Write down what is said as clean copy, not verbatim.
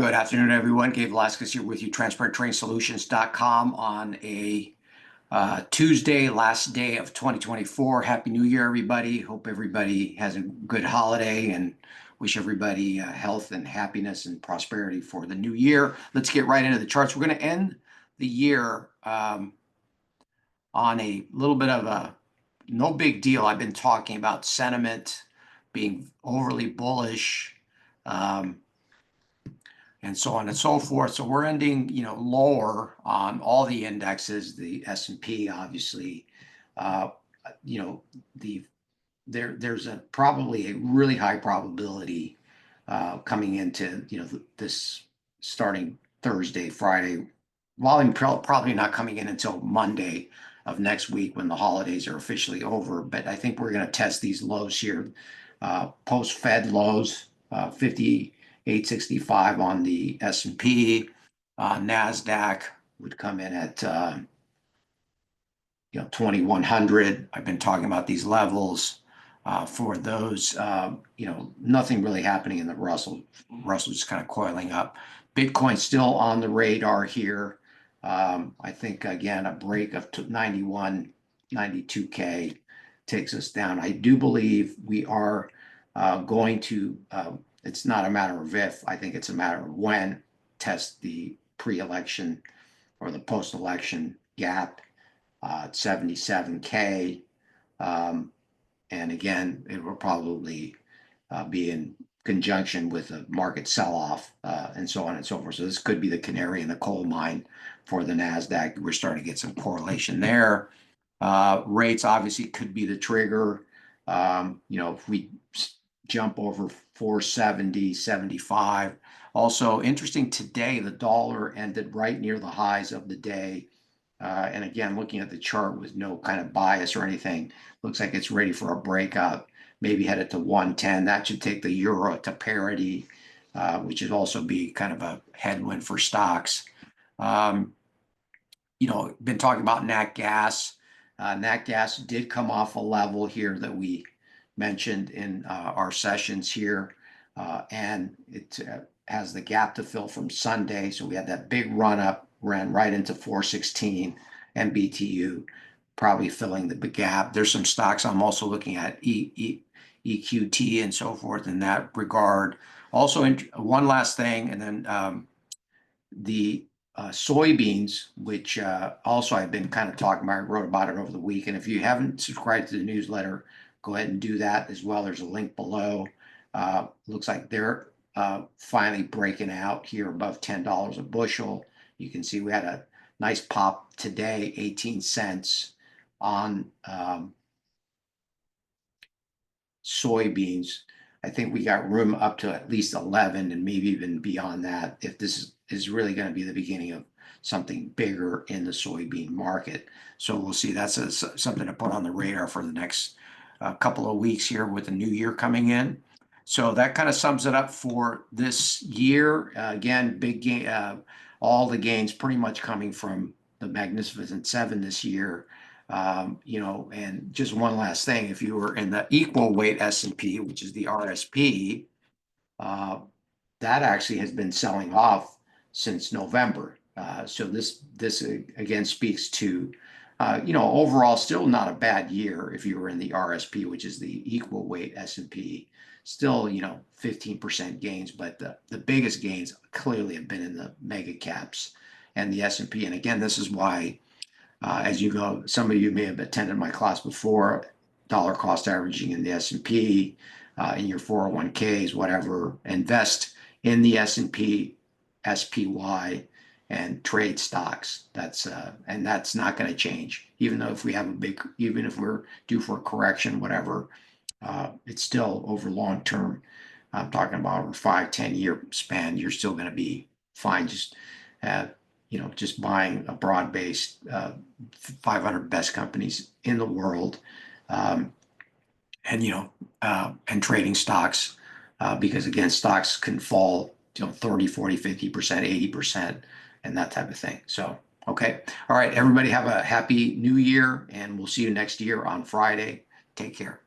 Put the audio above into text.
Good afternoon, everyone. Gabe Velazquez here with you, transparenttrading on a Tuesday, last day of 2024. Happy New Year, everybody. Hope everybody has a good holiday and wish everybody health and happiness and prosperity for the new year. Let's get right into the charts. We're going to end the year on a little bit of a no big deal. I've been talking about sentiment being overly bullish. And so on and so forth. So we're ending, lower on all the indexes. The S&P, obviously, there's probably a really high probability coming into, this starting Thursday, Friday. Volume probably not coming in until Monday of next week when the holidays are officially over. But I think we're going to test these lows here, post-Fed lows, 58.65 on the S&P. NASDAQ would come in at 2100. I've been talking about these levels for those. Nothing really happening in the Russell. Russell just kind of coiling up. Bitcoin still on the radar here. I think again a break of 91, 92K takes us down. I do believe we are going to. It's not a matter of if, I think it's a matter of when, test the pre-election or the post-election gap at 77K. And again, it will probably be in conjunction with a market sell-off and so on and so forth. So this could be the canary in the coal mine for the NASDAQ. We're starting to get some correlation there. Rates obviously could be the trigger. If we jump over 470, 75. Also interesting today, the dollar ended right near the highs of the day. And again, looking at the chart with no kind of bias or anything, looks like it's ready for a breakout, maybe headed to 110. That should take the euro to parity, which should also be kind of a headwind for stocks. Been talking about nat gas. Nat gas did come off a level here that we mentioned in our sessions here, and it has the gap to fill from Sunday. So we had that big run up, ran right into 416 MBTU, probably filling the big gap. There's some stocks I'm also looking at, EQT and so forth in that regard. Also, one last thing, and then the soybeans, which also I've been kind of talking about, I wrote about it over the week. And if you haven't subscribed to the newsletter, go ahead and do that as well. There's a link below. Looks like they're finally breaking out here above $10 a bushel. You can see we had a nice pop today, 18 cents on soybeans. I think we got room up to at least 11 and maybe even beyond that if this is really going to be the beginning of something bigger in the soybean market. So we'll see. That's something to put on the radar for the next couple of weeks here with the new year coming in. So that kind of sums it up for this year. Again, big gain, all the gains pretty much coming from the Magnificent Seven this year. And just one last thing, if you were in the equal weight S&P, which is the RSP, that actually has been selling off since November. So this again speaks to overall still not a bad year if you were in the RSP, which is the equal weight S&P. Still, 15% gains, but the biggest gains clearly have been in the mega caps and the S&P. And again, this is why, as you go, some of you may have attended my class before, dollar cost averaging in the S&P, in your 401ks, whatever, invest in the S&P, SPY, and trade stocks. That's not going to change, even though even if we're due for a correction, whatever, it's still over long term. I'm talking about over 5-10 year span. You're still going to be fine. Just buying a broad-based 500 best companies in the world, and trading stocks, because again, stocks can fall 30, 40, 50%, 80%, and that type of thing. So, okay. All right, everybody have a happy new year, and we'll see you next year on Friday. Take care.